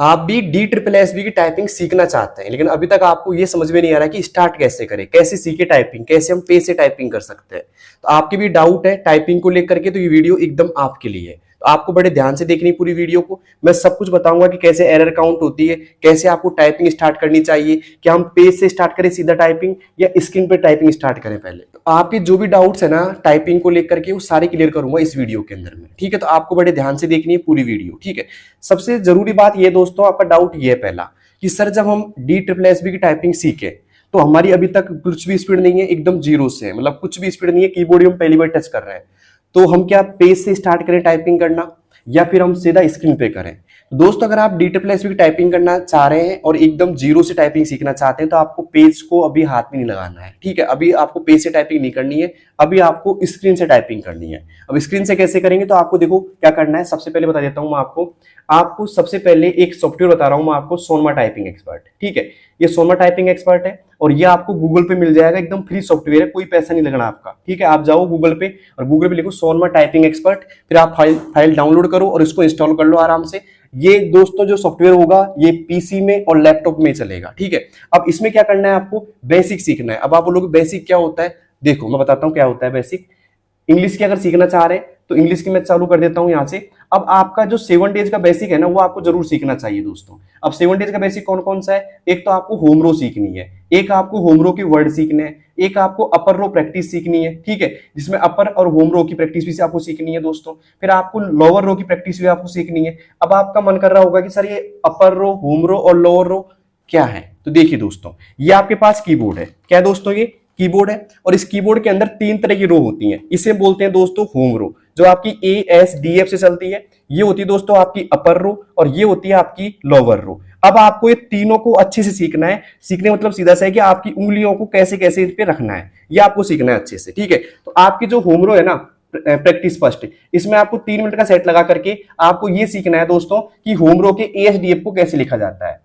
आप भी DSSS की टाइपिंग सीखना चाहते हैं, लेकिन अभी तक आपको ये समझ में नहीं आ रहा कि स्टार्ट कैसे करें, कैसे सीखे टाइपिंग, कैसे हम पेज से टाइपिंग कर सकते हैं। तो आपके भी डाउट है टाइपिंग को लेकर के, तो ये वीडियो एकदम आपके लिए है। तो आपको बड़े ध्यान से देखनी पूरी वीडियो को। मैं सब कुछ बताऊंगा कि कैसे एरर काउंट होती है, कैसे आपको टाइपिंग स्टार्ट करनी चाहिए, क्या हम पेज से स्टार्ट करें सीधा टाइपिंग या स्क्रीन पे टाइपिंग स्टार्ट करें पहले। तो आपके जो भी डाउट्स है ना टाइपिंग को लेकर के, वो सारे क्लियर करूंगा इस वीडियो के अंदर में, ठीक है। तो आपको बड़े ध्यान से देखनी है पूरी वीडियो, ठीक है। सबसे जरूरी बात ये दोस्तों, आपका डाउट ये है पहला कि सर जब हम DSSS की टाइपिंग सीखे तो हमारी अभी तक कुछ भी स्पीड नहीं है, एकदम जीरो से है, मतलब कुछ भी स्पीड नहीं है, कीबोर्ड हम पहली बार टच कर रहे हैं। तो हम क्या पेज से स्टार्ट करें टाइपिंग करना या फिर हम सीधा स्क्रीन पे करें। तो दोस्तों अगर आप DSSS की टाइपिंग करना चाह रहे हैं और एकदम जीरो से टाइपिंग सीखना चाहते हैं तो आपको पेज को अभी हाथ में नहीं लगाना है, ठीक है। अभी आपको पेज से टाइपिंग नहीं करनी है, अभी आपको स्क्रीन से टाइपिंग करनी है। अब स्क्रीन से कैसे करेंगे, तो आपको देखो क्या करना है। सबसे पहले बता देता हूं मैं आपको सबसे पहले एक सॉफ्टवेयर बता रहा हूं मैं आपको, सोनमा टाइपिंग एक्सपर्ट, ठीक है। ये सोनमा टाइपिंग एक्सपर्ट है और ये आपको गूगल पे मिल जाएगा, एकदम फ्री सॉफ्टवेयर है, कोई पैसा नहीं लगना आपका, ठीक है। आप जाओ गूगल पे और गूगल पे लिखो सोनमा टाइपिंग एक्सपर्ट, फिर आप फाइल डाउनलोड करो और इसको इंस्टॉल कर लो आराम से। ये दोस्तों जो सॉफ्टवेयर होगा ये पीसी में और लैपटॉप में चलेगा, ठीक है। अब इसमें क्या करना है, आपको बेसिक सीखना है। अब आप बोलोगे बेसिक क्या होता है, देखो मैं बताता हूं क्या होता है बेसिक। इंग्लिश की अगर सीखना चाह रहे हैं तो इंग्लिश की मैं चालू कर देता हूं यहां से। अब आपका जो 7 डेज का बेसिक है ना, वो आपको जरूर सीखना चाहिए दोस्तों। अब 7 डेज का बेसिक कौन कौन सा है, एक तो आपको होम रो सीखनी है, एक आपको होम रो के वर्ड सीखने हैं, एक आपको अपर रो प्रैक्टिस सीखनी है, ठीक है, जिसमें अपर और होम रो की प्रैक्टिस भी आपको सीखनी है दोस्तों। फिर आपको लोअर रो की प्रैक्टिस भी आपको सीखनी है। अब आपका मन कर रहा होगा कि सर ये अपर रो, होम रो और लोअर रो क्या है, तो देखिए दोस्तों, ये आपके पास कीबोर्ड है। क्या है दोस्तों, ये कीबोर्ड है और इस कीबोर्ड के अंदर 3 तरह की रो होती हैं। इसे बोलते हैं दोस्तों होम रो, जो आपकी ASDF से चलती है। ये होती है दोस्तों आपकी अपर रो और ये होती है आपकी लोअर रो। अब आपको ये तीनों को अच्छे से सीखना है। सीखने मतलब सीधा सा है कि आपकी उंगलियों को कैसे कैसे इस पे रखना है, ये आपको सीखना है अच्छे से, ठीक है। तो आपकी जो होम रो है ना, प्रैक्टिस फर्स्ट, इसमें आपको 3 मिनट का सेट लगा करके आपको ये सीखना है दोस्तों कि होम रो के ASDF को कैसे लिखा जाता है,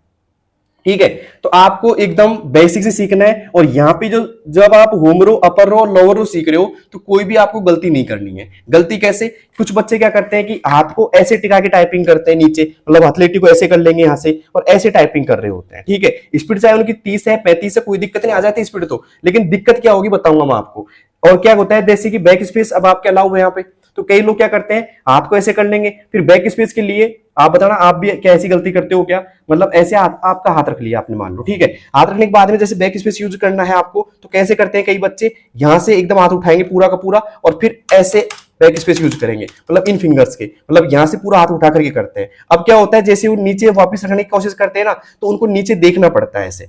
ठीक है। तो आपको एकदम बेसिक से सीखना है और यहां पे जो जब आप होम रो, अपर रो और लोअर रो सीख रहे हो तो कोई भी आपको गलती नहीं करनी है। गलती कैसे, कुछ बच्चे क्या करते हैं कि हाथ को ऐसे टिका के टाइपिंग करते हैं नीचे, मतलब हथेली को ऐसे कर लेंगे यहां से और ऐसे टाइपिंग कर रहे होते हैं, ठीक है। स्पीड चाहे उनकी 30 है 35 है, कोई दिक्कत नहीं, आ जाती स्पीड तो, लेकिन दिक्कत क्या होगी बताऊंगा मैं आपको। और क्या होता है, जैसे कि बैक स्पेस अब आपके अलाउ है यहाँ पे, तो कई लोग क्या करते हैं हाथ को ऐसे कर लेंगे, फिर बैक स्पेस के लिए आप बताना आप भी क्या ऐसी गलती करते हो क्या, मतलब ऐसे आपका हाथ रख लिया आपने मान लो, ठीक है। हाथ रखने के बाद में जैसे बैक स्पेस यूज करना है आपको, तो कैसे करते हैं कई बच्चे, यहां से एकदम हाथ उठाएंगे पूरा का पूरा और फिर ऐसे बैक स्पेस यूज करेंगे, मतलब इन फिंगर्स के, मतलब यहां से पूरा हाथ उठा करके करते हैं। अब क्या होता है, जैसे वो नीचे वापस रखने की कोशिश करते हैं ना, तो उनको नीचे देखना पड़ता है ऐसे,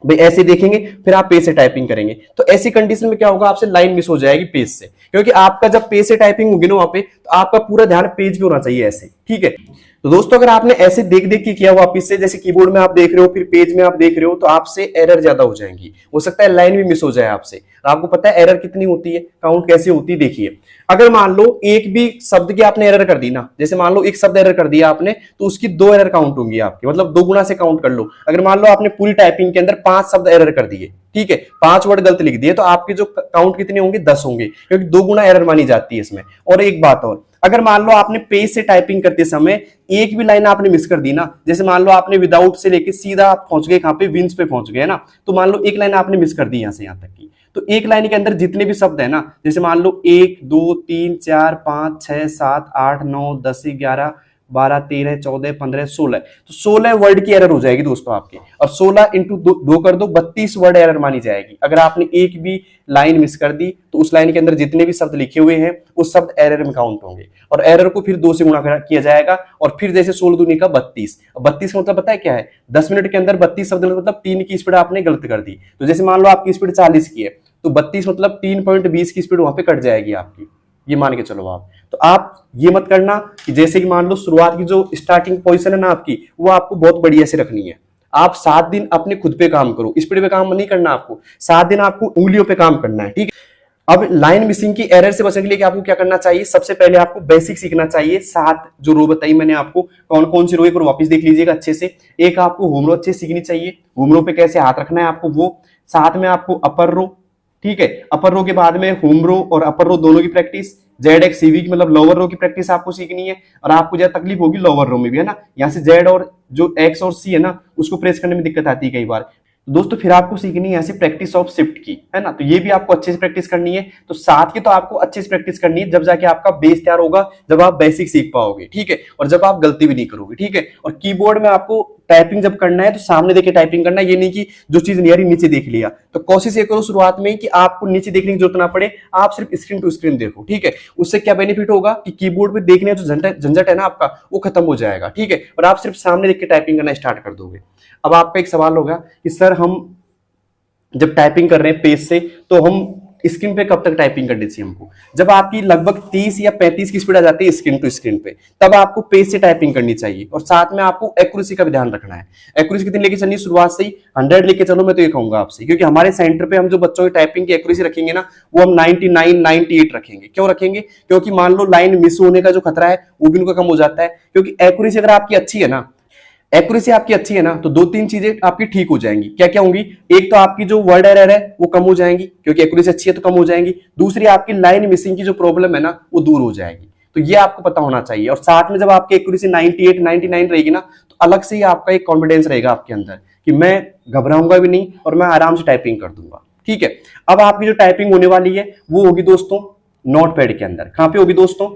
भाई ऐसे देखेंगे फिर आप पेज से टाइपिंग करेंगे। तो ऐसी कंडीशन में क्या होगा, आपसे लाइन मिस हो जाएगी पेज से, क्योंकि आपका जब पेज से टाइपिंग होगी ना वहां पे, तो आपका पूरा ध्यान पेज पे होना चाहिए ऐसे, ठीक है। तो दोस्तों अगर आपने ऐसे देख देख के किया वापिस से, जैसे कीबोर्ड में आप देख रहे हो फिर पेज में आप देख रहे हो, तो आपसे एरर ज्यादा हो जाएंगी, हो सकता है लाइन भी मिस हो जाए आपसे। आपको पता है एरर कितनी होती है, काउंट कैसे होती है, देखिए। अगर मान लो एक भी शब्द की आपने एरर कर दी ना, जैसे मान लो एक शब्द एरर कर दिया आपने, तो उसकी 2 एरर काउंट होंगी आपकी, मतलब 2 गुना से काउंट कर लो। अगर मान लो आपने पूरी टाइपिंग के अंदर 5 शब्द एरर कर दिए, ठीक है, 5 वर्ड गलत लिख दिए, तो आपके जो काउंट कितने होंगे, 10 होंगे, क्योंकि 2 गुना एरर मानी जाती है इसमें। और एक बात और, अगर मान लो आपने पेज से टाइपिंग करते समय एक भी लाइन आपने मिस कर दी ना, जैसे मान लो आपने विदाउट से लेके सीधा आप पहुंच गए कहां पे, विंस पे पहुंच गए ना, तो मान लो एक लाइन आपने मिस कर दी यहां से यहां तक की, तो एक लाइन के अंदर जितने भी शब्द है ना, जैसे मान लो 1 2 3 4 5 6 7 8 9 10 11 12 13 14 15 16, तो 16 वर्ड की एरर हो जाएगी दोस्तों आपके। और 16 इंटू 2 कर दो, 32 वर्ड एरर मानी जाएगी। अगर आपने एक भी लाइन मिस कर दी तो उस लाइन के अंदर जितने भी शब्द लिखे हुए हैं वो शब्द एरर में काउंट होंगे, और एरर को फिर 2 से गुणा किया जाएगा, और फिर जैसे 16 दूनी का 32। 32 का मतलब पता है क्या है, 10 मिनट के अंदर 32 शब्द, मतलब 3 की स्पीड आपने गलत कर दी। तो जैसे मान लो आपकी स्पीड 40 की है, तो 32 मतलब 3.20 की स्पीड वहां पे कट जाएगी आपकी, ये मान के चलो आप। तो आप ये मत करना कि जैसे कि मान लो शुरुआत की जो स्टार्टिंग पोजीशन है ना आपकी, वो आपको बहुत बढ़िया से रखनी है। आप 7 दिन अपने खुद पे काम करो, स्पीड पे काम नहीं करना आपको, 7 दिन आपको उंगलियों पे काम करना है, ठीक है। अब लाइन मिसिंग की एरर से बचने के लिए आपको क्या करना चाहिए, सबसे पहले आपको बेसिक सीखना चाहिए। 7 जो रो बताई मैंने आपको, कौन कौन सी रो, एक बार वापस देख लीजिएगा अच्छे से। एक आपको होम रो अच्छे सीखनी चाहिए, होम रो पे कैसे हाथ रखना है आपको वो। साथ में आपको अपर रो, ठीक है, अपर रो के बाद में होम रो और अपर रो दोनों की प्रैक्टिस। जेड एक्स सीवी की मतलब लोअर रो की प्रैक्टिस आपको सीखनी है, और आपको ज्यादा तकलीफ होगी लोअर रो में भी, है ना। यहाँ से जेड और जो एक्स और सी है ना, उसको प्रेस करने में दिक्कत आती है कई बार। दोस्तों फिर आपको सीखनी है ऐसे प्रैक्टिस ऑफ शिफ्ट की, है ना, तो ये भी आपको अच्छे से प्रैक्टिस करनी है। तो साथ की तो आपको अच्छे से प्रैक्टिस करनी है, जब जाके आपका बेस तैयार होगा, जब आप बेसिक सीख पाओगे, ठीक है, और जब आप गलती भी नहीं करोगे, ठीक है। और कीबोर्ड में आपको टाइपिंग जब करना है तो सामने देख के टाइपिंग करना है, ये नहीं कि जो चीज नहीं आ रही नीचे देख लिया। तो कोशिश ये करो शुरुआत में कि आपको नीचे देखने की जरूरत ना पड़े, आप सिर्फ स्क्रीन टू स्क्रीन देखो, ठीक है। उससे क्या बेनिफिट होगा कि कीबोर्ड पे देखने का जो झंझट है ना आपका, वो खत्म हो जाएगा, ठीक है, और आप सिर्फ सामने देख के टाइपिंग करना स्टार्ट कर दोगे। अब आपका एक सवाल होगा कि सर हम जब टाइपिंग कर रहे हैं पेज से, तो हम स्क्रीन पे कब तक टाइपिंग करनी चाहिए हमको? जब आपकी लगभग 30 या 35 की स्पीड आ जाती है स्क्रीन टू स्क्रीन पे, तब आपको पेज से टाइपिंग करनी चाहिए। और साथ में आपको एक्यूरेसी का भी ध्यान रखना है। एक्यूरेसी कितनी लेके चलनी, शुरुआत से ही 100 लेके चलो, मैं तो ये कहूंगा आपसे, क्योंकि हमारे सेंटर पे हम जो बच्चों की टाइपिंग की एक्यूरेसी रखेंगे ना, वो हम 99 98 रखेंगे। क्यों रखेंगे? क्योंकि मान लो लाइन मिस होने का जो खतरा है वो भी उनका कम हो जाता है। क्योंकि एक्यूरेसी अगर आपकी अच्छी है ना, एक्यूरेसी आपकी अच्छी है ना, तो 2-3 चीजें आपकी ठीक हो जाएंगी। क्या क्या होंगी? एक तो आपकी जो वर्ड एरर है वो कम हो जाएंगी, क्योंकि एक्यूरेसी अच्छी है तो कम हो जाएंगी। दूसरी, आपकी लाइन मिसिंग की जो प्रॉब्लम है ना, वो दूर हो जाएगी। तो ये आपको पता होना चाहिए। और साथ में जब आपकी एक्यूरेसी 98 99 रहेगी ना, तो अलग से ही आपका एक कॉन्फिडेंस रहेगा आपके अंदर कि मैं घबराऊंगा भी नहीं और मैं आराम से टाइपिंग कर दूंगा, ठीक है। अब आपकी जो टाइपिंग होने वाली है वो होगी दोस्तों नोटपैड के अंदर। कहां पे होगी दोस्तों?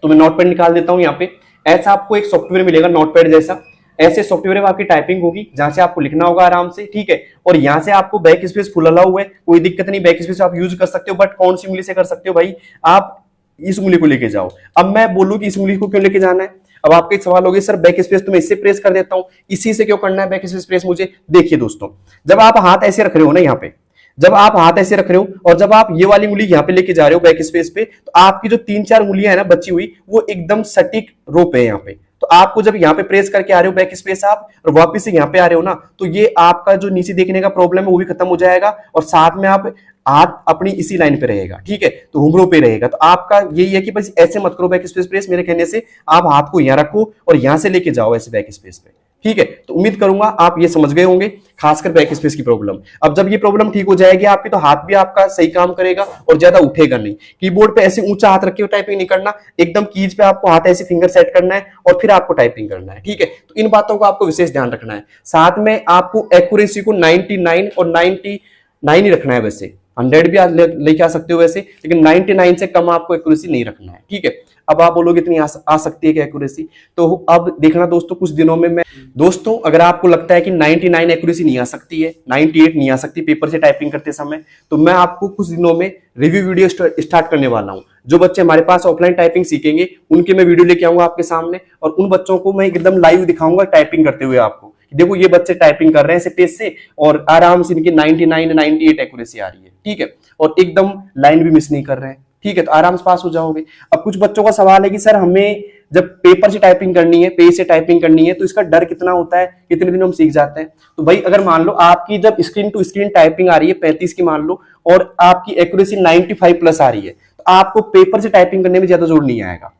तो मैं नोटपैड निकाल देता हूं। यहाँ पे ऐसा आपको एक सॉफ्टवेयर मिलेगा नोटपैड जैसा, ऐसे सॉफ्टवेयर में आपकी टाइपिंग होगी, जहां से आपको लिखना होगा आराम से, ठीक है। और यहां से आपको बैक स्पेस फुल अलाउ है, कोई दिक्कत नहीं, बैक स्पेस आप यूज कर सकते हो। बट कौन सी उंगली से कर सकते हो भाई? आप इस उंगली को लेके जाओ। अब मैं बोलूं कि इस उंगली को क्यों लेके जाना है? अब आपका एक सवाल होगा, सर बैक स्पेस तो मैं इससे प्रेस कर देता हूं, इसी से क्यों करना है बैक स्पेस प्रेस मुझे? देखिए दोस्तों, जब आप हाथ ऐसे रख रहे हो ना, यहाँ पे जब आप हाथ ऐसे रख रहे हो और जब आप ये वाली उंगली यहाँ पे लेके जा रहे हो बैक स्पेस पे, तो आपकी जो 3-4 उंगलियां है ना बची हुई, वो एकदम सटीक रो पे है यहाँ पे। तो आपको जब यहाँ पे प्रेस करके आ रहे हो बैक स्पेस आप, और वापस से यहाँ पे आ रहे हो ना, तो ये आपका जो नीचे देखने का प्रॉब्लम है वो भी खत्म हो जाएगा। और साथ में आप हाथ अपनी इसी लाइन पे रहेगा, ठीक है, तो हुमरों पे रहेगा। तो आपका यही है कि बस ऐसे मत करो बैक स्पेस प्रेस, मेरे कहने से आप हाथ को यहाँ रखो और यहां से लेके जाओ ऐसे बैक स्पेस पे, ठीक है। तो उम्मीद करूंगा आप ये समझ गए होंगे, खासकर बैक स्पेस की प्रॉब्लम। अब जब ये प्रॉब्लम ठीक हो जाएगी आपकी, तो हाथ भी आपका सही काम करेगा और ज्यादा उठेगा नहीं। कीबोर्ड पे ऐसे ऊंचा हाथ रखे हो टाइपिंग नहीं करना, एकदम कीज पे आपको हाथ ऐसे फिंगर सेट करना है और फिर आपको टाइपिंग करना है, ठीक है। तो इन बातों को आपको विशेष ध्यान रखना है। साथ में आपको एक्यूरेसी को 99 और 99 ही रखना है। वैसे 100 भी लेके आ सकते हो वैसे, लेकिन 99 से कम आपको एक्यूरेसी नहीं रखना है, ठीक है। अब आप बोलोगे इतनी आ सकती है कि एक्यूरेसी, तो अब देखना दोस्तों, कुछ दिनों में मैं दोस्तों, अगर आपको लगता है कि 99 एक्यूरेसी नहीं आ सकती है, 98 नहीं आ सकती पेपर से टाइपिंग करते समय, तो मैं आपको कुछ दिनों में रिव्यू वीडियो स्टार्ट करने वाला हूं। जो बच्चे हमारे पास ऑफलाइन टाइपिंग सीखेंगे उनके मैं वीडियो लेके आऊंगा आपके सामने, और उन बच्चों को मैं एकदम लाइव दिखाऊंगा टाइपिंग करते हुए आपको। देखो ये बच्चे टाइपिंग कर रहे हैं पेज से और आराम से इनकी 99 98 एक्यूरेसी आ रही है, ठीक है, और एकदम लाइन भी मिस नहीं कर रहे हैं, ठीक है, तो आराम से पास हो जाओगे। अब कुछ बच्चों का सवाल है कि सर हमें जब पेपर से टाइपिंग करनी है, पेज से टाइपिंग करनी है, तो इसका डर कितना होता है, कितने दिन हम सीख जाते हैं? तो भाई अगर मान लो आपकी जब स्क्रीन टू स्क्रीन टाइपिंग आ रही है 35 की मान लो, और आपकी एक्यूरेसी 95 प्लस आ रही है, तो आपको पेपर से टाइपिंग करने में ज्यादा जोर नहीं आएगा।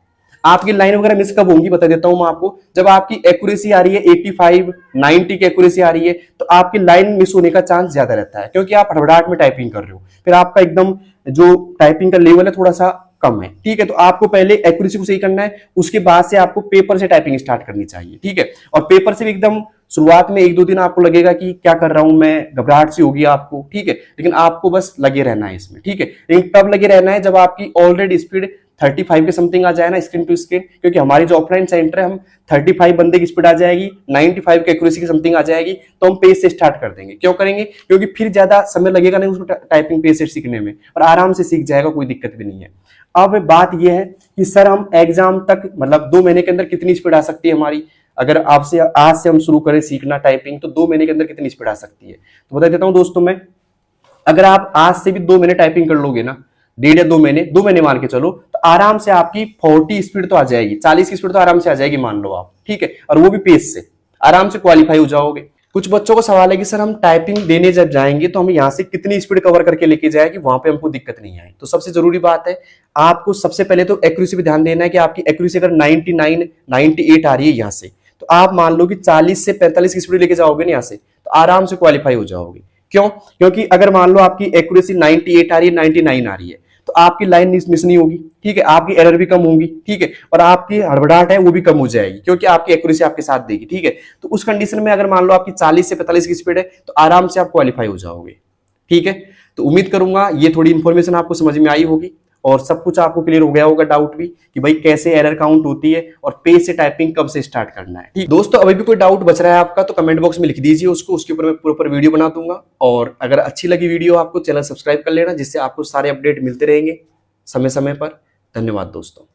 आपकी लाइन वगैरह मिस कब होंगी बता देता हूं मैं आपको, जब आपकी एक्यूरेसी आ रही है 85 90 की एक्यूरेसी आ रही है, तो आपकी लाइन मिस होने का चांस ज्यादा रहता है, क्योंकि आप हड़बड़ाहट में टाइपिंग कर रहे हो, फिर आपका एकदम जो टाइपिंग का लेवल है थोड़ा सा कम है, ठीक है। तो आपको पहले एक्यूरेसी को सही करना है, उसके बाद से आपको पेपर से टाइपिंग स्टार्ट करनी चाहिए, ठीक है। और पेपर से भी एकदम शुरुआत में 1-2 दिन आपको लगेगा कि क्या कर रहा हूं मैं, घबराहट सी होगी आपको, ठीक है, लेकिन आपको बस लगे रहना है इसमें, ठीक है। लेकिन कब लगे रहना है? जब आपकी ऑलरेडी स्पीड 35 के समथिंग आ जाए ना स्क्रीन टू स्क्रीन, क्योंकि हमारी जो ऑफलाइन सेंटर है, हम 35 बंदे की स्पीड आ जाएगी, 95 की एक्यूरेसी की समथिंग आ जाएगी, तो हम पेज से स्टार्ट कर देंगे। क्यों करेंगे? क्योंकि फिर ज्यादा समय लगेगा नहीं उसको टाइपिंग पेज से सीखने में, और आराम से सीख जाएगा, कोई दिक्कत भी नहीं है। अब बात यह है कि सर हम एग्जाम तक मतलब 2 महीने के अंदर कितनी स्पीड आ सकती है हमारी? अगर आपसे आज से हम शुरू करें सीखना टाइपिंग, तो 2 महीने के अंदर कितनी स्पीड आ सकती है? तो बता देता हूं दोस्तों मैं, अगर आप आज से भी 2 महीने टाइपिंग कर लोगे ना, 1.5 या 2 महीने मान के चलो, तो आराम से आपकी 40 स्पीड तो आ जाएगी, 40 की स्पीड तो आराम से आ जाएगी मान लो आप, ठीक है, और वो भी पेज से आराम से क्वालिफाई हो जाओगे। कुछ बच्चों को सवाल है कि सर हम टाइपिंग देने जब जाएंगे तो हम यहाँ से कितनी स्पीड कवर करके लेके जाए कि वहां पे हमको दिक्कत नहीं आए। तो सबसे जरूरी बात है, आपको सबसे पहले तो एक्यूरेसी पे ध्यान देना है कि आपकी एक्यूरेसी अगर 99 98 आ रही है यहाँ से, तो आप मान लो कि 40 से 45 की स्पीड लेके जाओगे ना यहाँ से, तो आराम से क्वालिफाई हो जाओगे। क्यों? क्योंकि अगर मान लो आपकी एक्यूरेसी 98 आ रही है, 99 आ रही है, तो आपकी लाइन मिस नहीं होगी, ठीक है, आपकी एरर भी कम होंगी, ठीक है, और आपकी हड़बड़ाहट है वो भी कम हो जाएगी, क्योंकि आपकी एक्यूरेसी आपके साथ देगी, ठीक है। तो उस कंडीशन में अगर मान लो आपकी 40 से 45 की स्पीड है तो आराम से आप क्वालिफाई हो जाओगे, ठीक है। तो उम्मीद करूंगा ये थोड़ी इंफॉर्मेशन आपको समझ में आई होगी और सब कुछ आपको क्लियर हो गया होगा डाउट भी कि भाई कैसे एरर काउंट होती है और पेज से टाइपिंग कब से स्टार्ट करना है। ठीक दोस्तों, अभी भी कोई डाउट बच रहा है आपका तो कमेंट बॉक्स में लिख दीजिए उसको, उसके ऊपर मैं प्रॉपर वीडियो बना दूंगा। और अगर अच्छी लगी वीडियो आपको, चैनल सब्सक्राइब कर लेना, जिससे आपको सारे अपडेट मिलते रहेंगे समय समय पर। धन्यवाद दोस्तों।